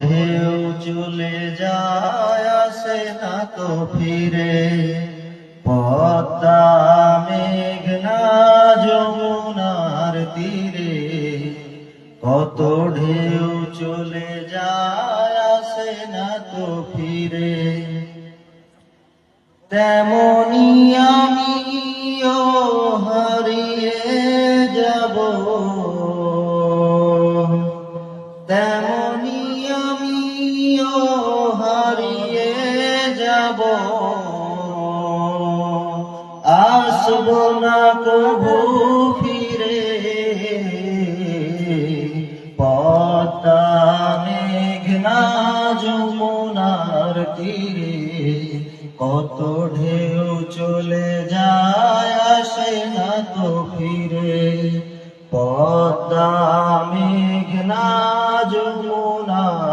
ঢেউ চলে যায় আসে না তো ফিরে, পদ্মা মেঘনা যমুনার তীরে, কত ঢেউ চলে যায় আসে না তো ফিরে। তেমনি আমিও হারিয়ে যাব, তেমনি আমিও হারিয়ে যাব, আসব না কভু ফিরে। পদ্মা মেঘনা যমুনার তীরে, কত ঢেউ চলে যায় আসে না তো ফিরে।